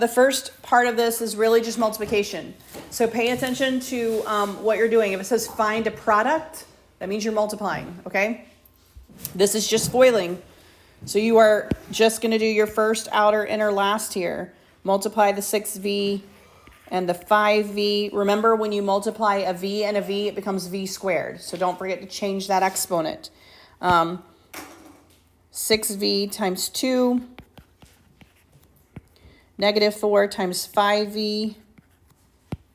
the first part of this is really just multiplication. So pay attention to what you're doing. If it says find a product, that means you're multiplying, okay? This is just FOILing. So you are just going to do your first, outer, inner, last here. Multiply the 6v and the 5v. Remember, when you multiply a v and a v, it becomes v squared. So don't forget to change that exponent. 6v times 2, negative 4 times 5v,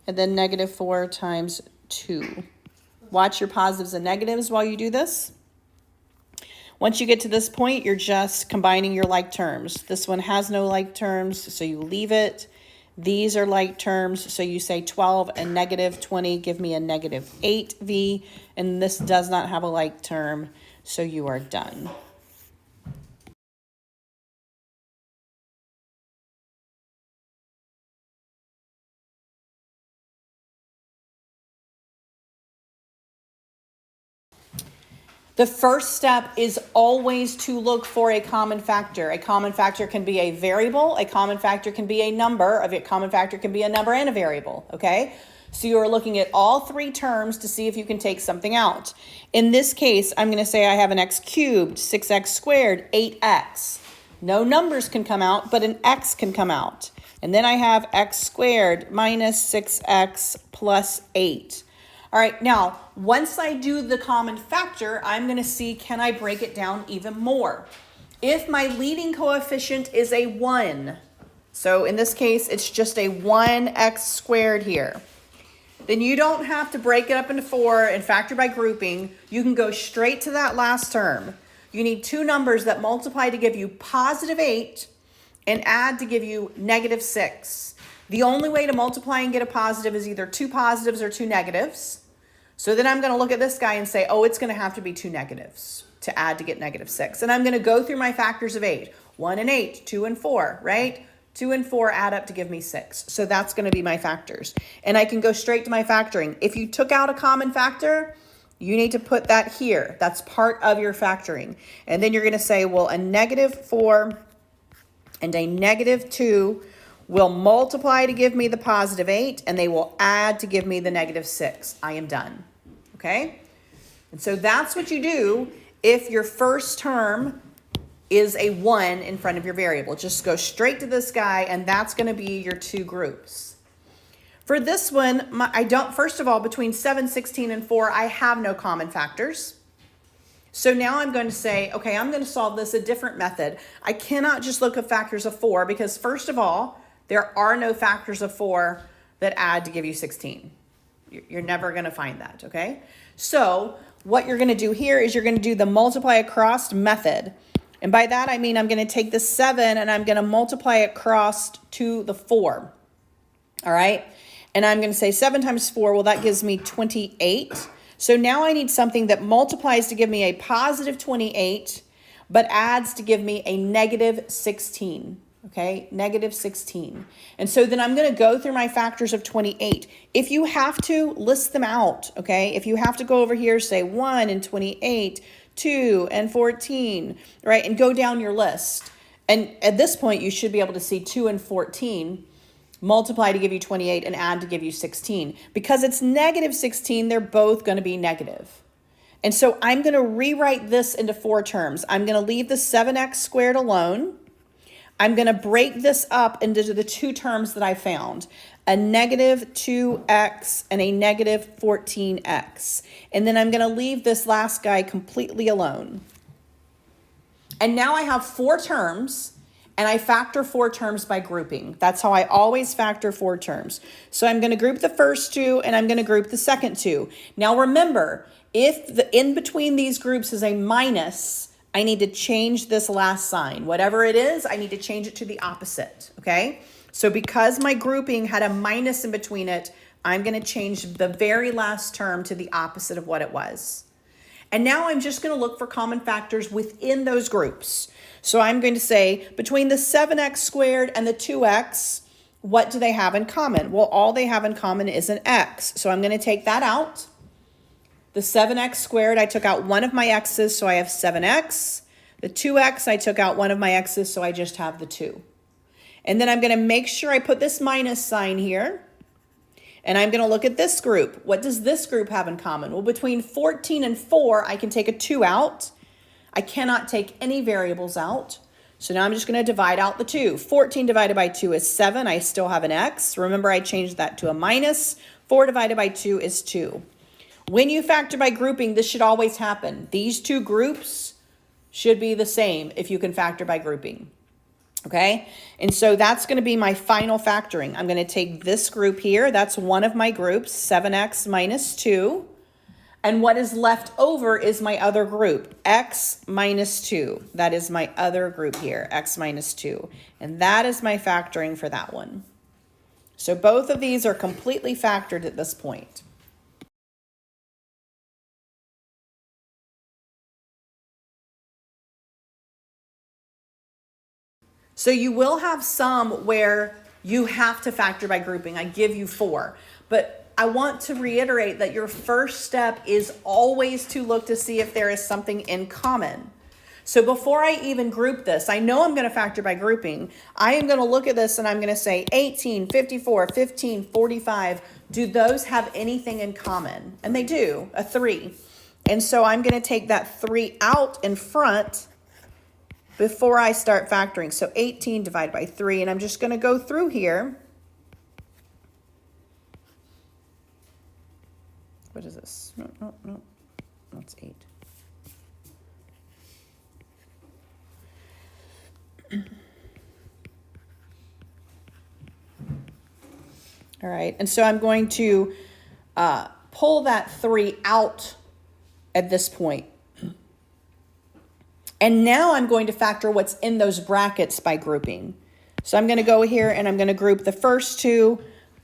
and then negative 4 times 2. Watch your positives and negatives while you do this. Once you get to this point, you're just combining your like terms. This one has no like terms, so you leave it. These are like terms, so you say 12 and negative 20 give me a negative 8v, and this does not have a like term, so you are done. The first step is always to look for a common factor. A common factor can be a variable, a common factor can be a number, a common factor can be a number and a variable, okay? So you are looking at all three terms to see if you can take something out. In this case, I'm going to say I have an x cubed, 6x squared, 8x. No numbers can come out, but an x can come out. And then I have x squared minus 6x plus 8. All right, now, once I do the common factor, I'm going to see, can I break it down even more? If my leading coefficient is a 1, so in this case, it's just a 1x squared here, then you don't have to break it up into 4 and factor by grouping. You can go straight to that last term. You need two numbers that multiply to give you positive 8 and add to give you negative 6. The only way to multiply and get a positive is either two positives or two negatives. So then I'm going to look at this guy and say, oh, it's going to have to be two negatives to add to get negative 6. And I'm going to go through my factors of 8. 1 and 8, 2 and 4, right? 2 and 4 add up to give me 6. So that's going to be my factors. And I can go straight to my factoring. If you took out a common factor, you need to put that here. That's part of your factoring. And then you're going to say, well, a negative 4 and a negative 2 will multiply to give me the positive 8, and they will add to give me the negative 6. I am done, okay? And so that's what you do if your first term is a 1 in front of your variable. Just go straight to this guy, and that's going to be your two groups. For this one, first of all, between 7, 16, and 4, I have no common factors. So now I'm going to say, okay, I'm going to solve this a different method. I cannot just look at factors of 4 because, first of all, there are no factors of 4 that add to give you 16. You're never going to find that, okay? So what you're going to do here is you're going to do the multiply across method. And by that, I mean I'm going to take the 7 and I'm going to multiply across to the 4, all right? And I'm going to say 7 times 4, well, that gives me 28. So now I need something that multiplies to give me a positive 28, but adds to give me a negative 16. Okay, negative 16. And so then I'm going to go through my factors of 28. If you have to, list them out, okay? If you have to go over here, say 1 and 28, 2 and 14, right? And go down your list. And at this point, you should be able to see 2 and 14 multiply to give you 28 and add to give you 16. Because it's negative 16, they're both going to be negative. And so I'm going to rewrite this into 4 terms. I'm going to leave the 7x squared alone. I'm going to break this up into the two terms that I found, a negative 2x and a negative 14x. And then I'm going to leave this last guy completely alone. And now I have 4 terms, and I factor 4 terms by grouping. That's how I always factor 4 terms. So I'm going to group the first 2, and I'm going to group the second 2. Now remember, if the in between these groups is a minus, I need to change this last sign. Whatever it is, I need to change it to the opposite, okay? So because my grouping had a minus in between it, I'm going to change the very last term to the opposite of what it was. And now I'm just going to look for common factors within those groups. So I'm going to say between the 7x squared and the 2x, what do they have in common? Well, all they have in common is an x. So I'm going to take that out. The 7x squared, I took out one of my x's, so I have 7x. The 2x, I took out one of my x's, so I just have the 2. And then I'm going to make sure I put this minus sign here. And I'm going to look at this group. What does this group have in common? Well, between 14 and 4, I can take a 2 out. I cannot take any variables out. So now I'm just going to divide out the 2. 14 divided by 2 is 7. I still have an x. Remember, I changed that to a minus. 4 divided by 2 is 2. When you factor by grouping, this should always happen. These two groups should be the same if you can factor by grouping. Okay, and so that's going to be my final factoring. I'm going to take this group here. That's one of my groups, 7x minus 2. And what is left over is my other group, x minus 2. That is my other group here, x minus 2. And that is my factoring for that one. So both of these are completely factored at this point. So you will have some where you have to factor by grouping. I give you 4, but I want to reiterate that your first step is always to look to see if there is something in common. So before I even group this, I know I'm going to factor by grouping. I am going to look at this and I'm going to say 18, 54, 15, 45. Do those have anything in common? And they do, a 3. And so I'm going to take that 3 out in front before I start factoring. So 18 divided by 3, and I'm just going to go through here. What is this? No. That's 8. All right, and so I'm going to pull that 3 out at this point. And now I'm going to factor what's in those brackets by grouping. So I'm going to go here and I'm going to group the first 2.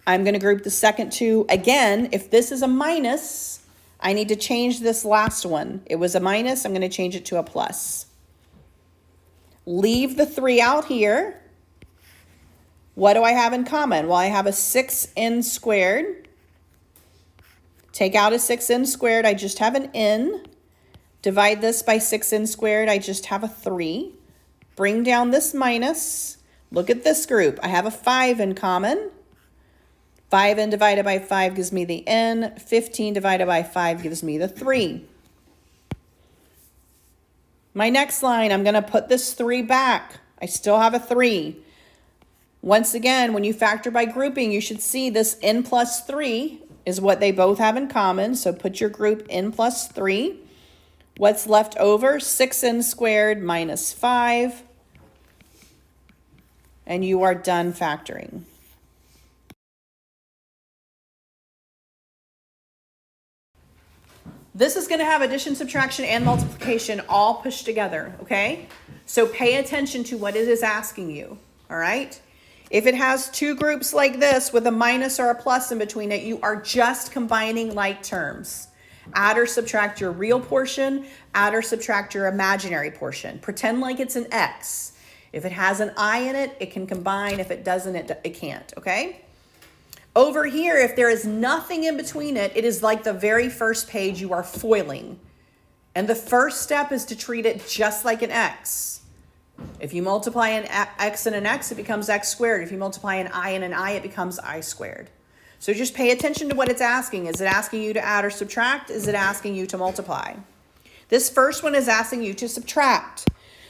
I'm going to group the second 2. Again, if this is a minus, I need to change this last one. It was a minus. I'm going to change it to a plus. Leave the 3 out here. What do I have in common? Well, I have a 6n squared. Take out a 6n squared. I just have an n. Divide this by 6n squared, I just have a 3. Bring down this minus. Look at this group. I have a 5 in common. 5n divided by 5 gives me the n. 15 divided by 5 gives me the 3. My next line, I'm going to put this 3 back. I still have a 3. Once again, when you factor by grouping, you should see this n plus 3 is what they both have in common. So put your group n plus 3. What's left over? 6n squared minus 5. And you are done factoring. This is going to have addition, subtraction, and multiplication all pushed together, okay? So pay attention to what it is asking you, all right? If it has two groups like this with a minus or a plus in between it, you are just combining like terms. Add or subtract your real portion, add or subtract your imaginary portion. Pretend like it's an X. If it has an I in it, it can combine. If it doesn't, it can't, okay? Over here, if there is nothing in between it, it is like the very first page you are foiling. And the first step is to treat it just like an X. If you multiply an X and an X, it becomes X squared. If you multiply an I and an I, it becomes I squared. So just pay attention to what it's asking. Is it asking you to add or subtract? Is it asking you to multiply? This first one is asking you to subtract.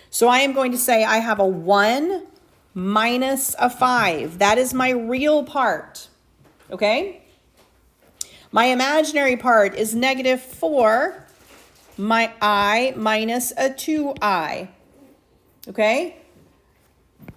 So I am going to say I have a 1 minus a 5. That is my real part. Okay? My imaginary part is negative 4, my I minus a 2I. Okay?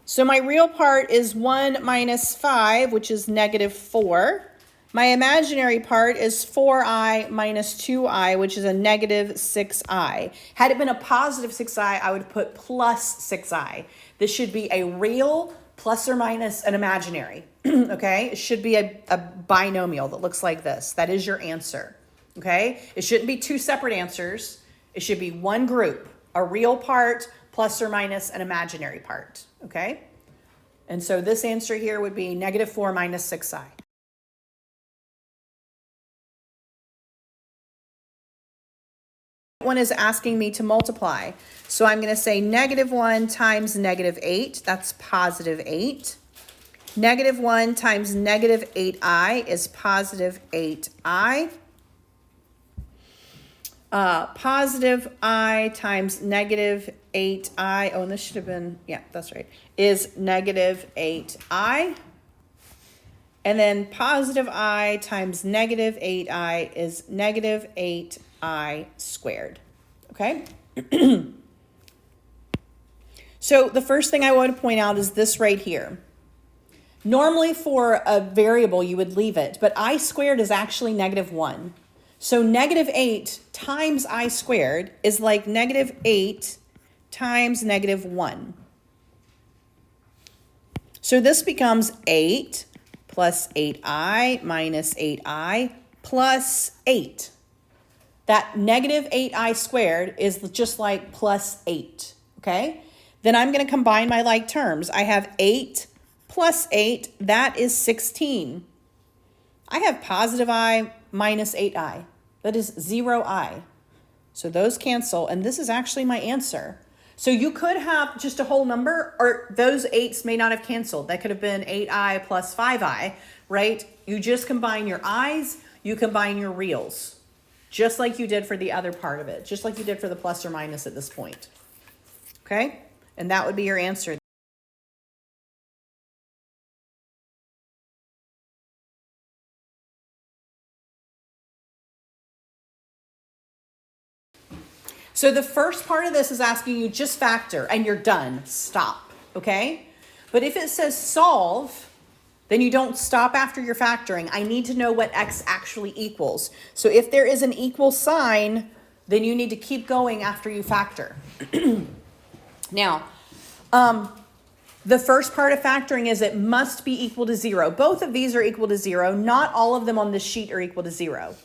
So my real part is 1 minus 5, which is negative 4. My imaginary part is 4I minus 2I, which is a negative 6I. Had it been a positive 6I, I would put plus 6I. This should be a real plus or minus an imaginary. Okay? It should be a binomial that looks like this. That is your answer. Okay? It shouldn't be two separate answers. It should be one group, a real part plus or minus an imaginary part. Okay? And so this answer here would be negative 4 minus 6I. One is asking me to multiply. So I'm going to say negative 1 times negative 8. That's positive 8. Negative 1 times negative 8i is positive 8i. Positive I times negative 8i, oh, and this should have been, yeah, that's right, is negative 8i. And then positive I times negative 8i is negative 8i squared, okay? So the first thing I want to point out is this right here. Normally for a variable, you would leave it, but I squared is actually negative 1. So negative 8 times I squared is like negative 8 times negative 1. So this becomes 8 plus 8i minus 8i plus 8. That negative 8i squared is just like plus 8, okay? Then I'm going to combine my like terms. I have 8 plus 8, that is 16. I have positive I minus 8i. That is 0i. So those cancel, and this is actually my answer. So you could have just a whole number, or those 8s may not have canceled. That could have been 8i plus 5i, right? You just combine your i's, you combine your reals, just like you did for the other part of it, just like you did for the plus or minus at this point. Okay? And that would be your answer. So the first part of this is asking you just factor and you're done. Stop, okay? But if it says solve, then you don't stop after your factoring. I need to know what x actually equals. So if there is an equal sign, then you need to keep going after you factor. Now, the first part of factoring is it must be equal to 0. Both of these are equal to 0. Not all of them on this sheet are equal to 0.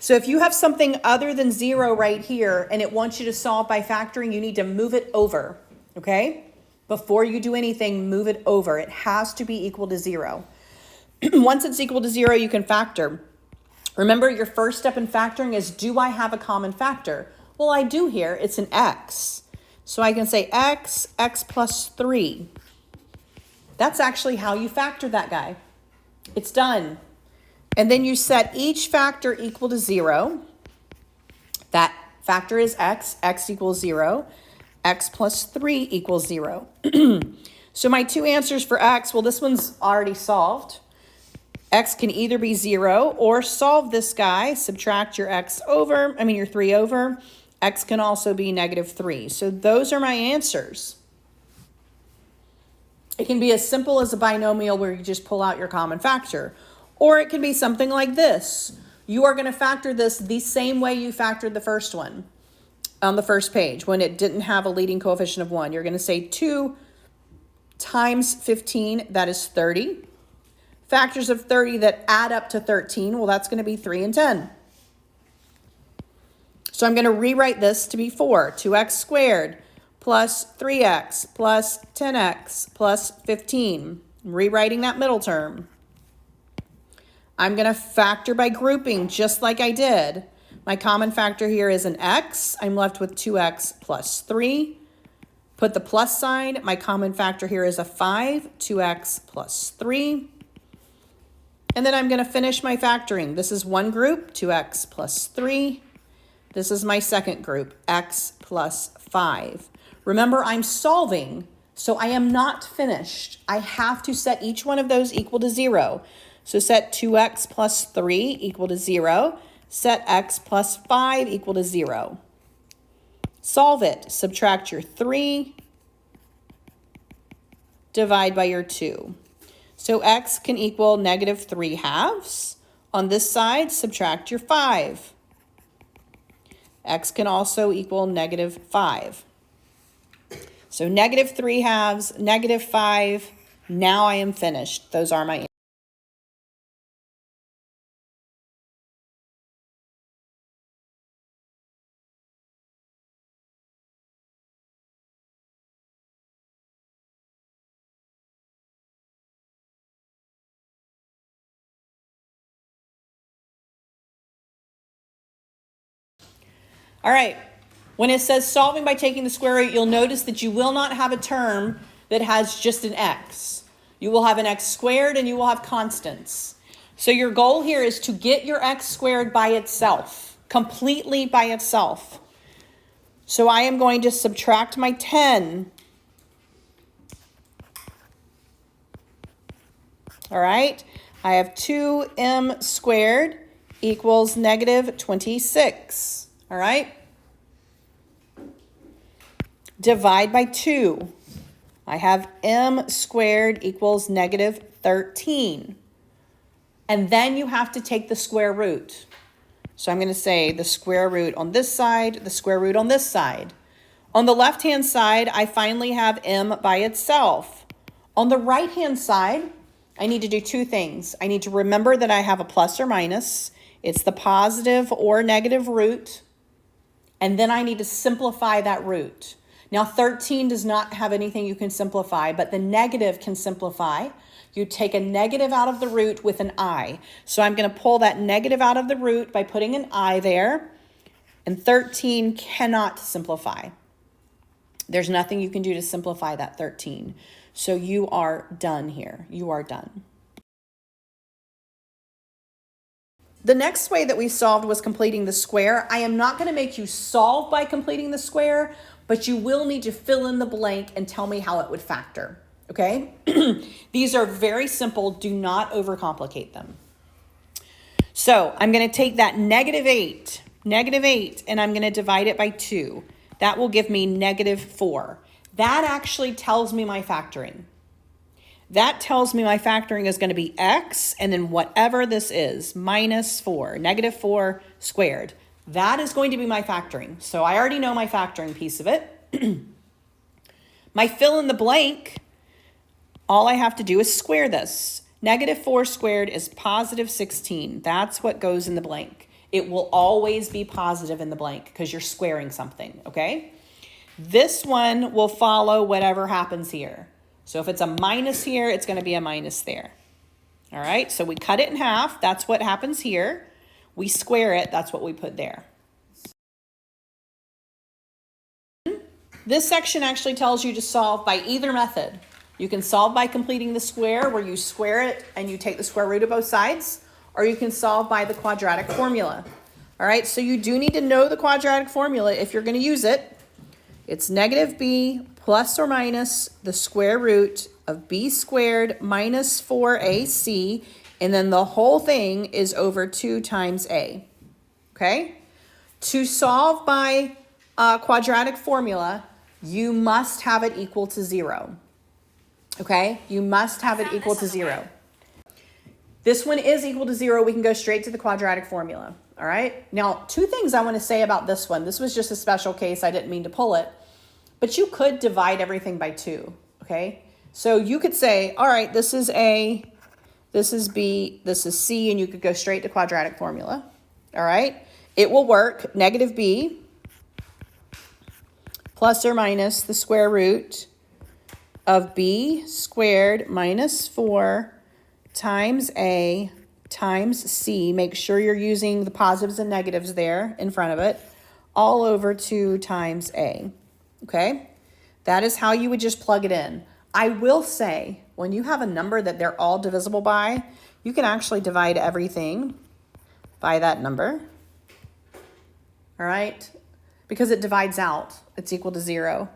So if you have something other than 0 right here and it wants you to solve by factoring, you need to move it over, okay? Before you do anything, move it over. It has to be equal to 0. Once it's equal to 0, you can factor. Remember, your first step in factoring is, do I have a common factor? Well, I do here. It's an x. So I can say x plus 3. That's actually how you factor that guy. It's done. And then you set each factor equal to 0. That factor is x equals 0. X plus 3 equals 0. So my two answers for x, well, this one's already solved. X can either be 0 or solve this guy, subtract your your 3 over. X can also be negative 3. So those are my answers. It can be as simple as a binomial where you just pull out your common factor. Or it can be something like this. You are going to factor this the same way you factored the first one on the first page when it didn't have a leading coefficient of 1. You're going to say 2 times 15, that is 30. Factors of 30 that add up to 13, well, that's going to be 3 and 10. So I'm going to rewrite this to be 4. 2x squared plus 3x plus 10x plus 15. I'm rewriting that middle term. I'm going to factor by grouping just like I did. My common factor here is an x. I'm left with 2x plus 3. Put the plus sign. My common factor here is a 5. 2x plus 3. And then I'm going to finish my factoring. This is one group, 2x plus 3. This is my second group, x plus 5. Remember, I'm solving, so I am not finished. I have to set each one of those equal to 0. So set 2x plus 3 equal to 0. Set x plus 5 equal to 0. Solve it. Subtract your 3. Divide by your 2. So x can equal negative 3 halves. On this side, subtract your 5. X can also equal negative 5. So negative 3 halves, negative 5. Now I am finished. Those are my answers. All right, when it says solving by taking the square root, you'll notice that you will not have a term that has just an x. You will have an x squared and you will have constants. So your goal here is to get your x squared by itself, completely by itself. So I am going to subtract my 10. All right, I have 2m squared equals negative 26. All right, divide by 2. I have m squared equals negative 13. And then you have to take the square root. So I'm going to say the square root on this side, the square root on this side. On the left-hand side, I finally have m by itself. On the right-hand side, I need to do two things. I need to remember that I have a plus or minus. It's the positive or negative root. And then I need to simplify that root. Now, 13 does not have anything you can simplify, but the negative can simplify. You take a negative out of the root with an I. So I'm going to pull that negative out of the root by putting an I there. And 13 cannot simplify. There's nothing you can do to simplify that 13. So you are done here. You are done. The next way that we solved was completing the square. I am not going to make you solve by completing the square, but you will need to fill in the blank and tell me how it would factor, okay? These are very simple. Do not overcomplicate them. So I'm going to take that negative 8, and I'm going to divide it by 2. That will give me negative 4. That actually tells me my factoring. That tells me my factoring is going to be x, and then whatever this is, minus 4, negative 4 squared. That is going to be my factoring. So I already know my factoring piece of it. My fill in the blank, all I have to do is square this. Negative 4 squared is positive 16. That's what goes in the blank. It will always be positive in the blank because you're squaring something, okay? This one will follow whatever happens here. So if it's a minus here, it's going to be a minus there. All right, so we cut it in half. That's what happens here. We square it. That's what we put there. This section actually tells you to solve by either method. You can solve by completing the square where you square it and you take the square root of both sides, or you can solve by the quadratic formula. All right, so you do need to know the quadratic formula if you're going to use it. It's negative b plus or minus the square root of b squared minus 4ac, and then the whole thing is over 2 times a, okay? To solve by quadratic formula, you must have it equal to 0, okay? You must have it equal to 0. This one is equal to 0. We can go straight to the quadratic formula, all right? Now, two things I want to say about this one. This was just a special case. I didn't mean to pull it. But you could divide everything by 2, okay? So you could say, all right, this is A, this is B, this is C, and you could go straight to quadratic formula, all right? It will work. Negative B plus or minus the square root of B squared minus 4 times A times C. Make sure you're using the positives and negatives there in front of it, all over 2 times A. Okay, that is how you would just plug it in. I will say, when you have a number that they're all divisible by, you can actually divide everything by that number. All right, because it divides out. It's equal to 0.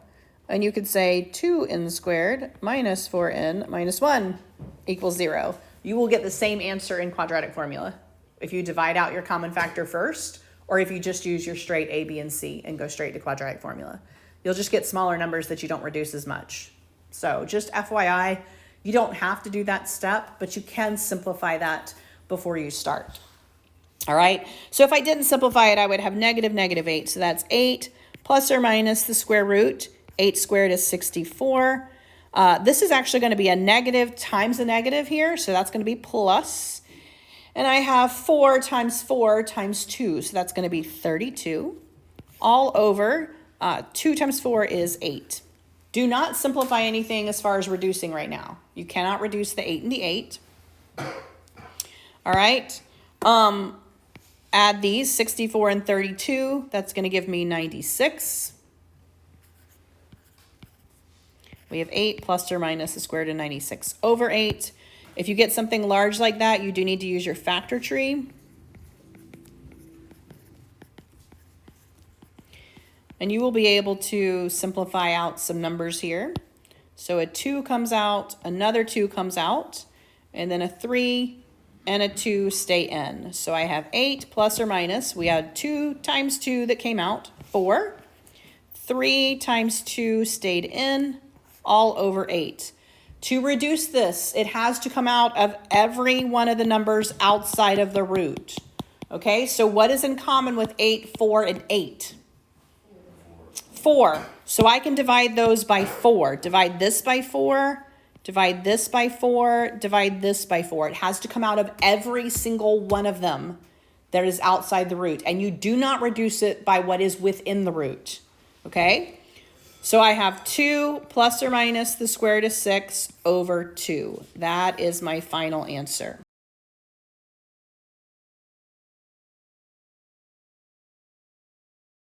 And you could say 2n squared minus 4n minus 1 equals 0. You will get the same answer in quadratic formula if you divide out your common factor first, or if you just use your straight A, B, and C and go straight to quadratic formula. You'll just get smaller numbers that you don't reduce as much. So just FYI, you don't have to do that step, but you can simplify that before you start. All right, so if I didn't simplify it, I would have negative 8. So that's 8 plus or minus the square root. 8 squared is 64. This is actually going to be a negative times a negative here, so that's going to be plus. And I have 4 times 2, so that's going to be 32. All over 2 times 4 is 8. Do not simplify anything as far as reducing right now. You cannot reduce the 8 and the 8. All right. Add these, 64 and 32. That's going to give me 96. We have 8 plus or minus the square root of 96 over 8. If you get something large like that, you do need to use your factor tree. And you will be able to simplify out some numbers here. So a 2 comes out, another 2 comes out, and then a 3 and a 2 stay in. So I have 8 plus or minus. We had 2 times 2 that came out, 4. 3 times 2 stayed in, all over 8. To reduce this, it has to come out of every one of the numbers outside of the root. Okay, so what is in common with 8, 4, and 8? 4. So I can divide those by 4. Divide this by 4, divide this by 4, divide this by 4. It has to come out of every single one of them that is outside the root. And you do not reduce it by what is within the root. Okay? So I have 2 plus or minus the square root of 6 over 2. That is my final answer.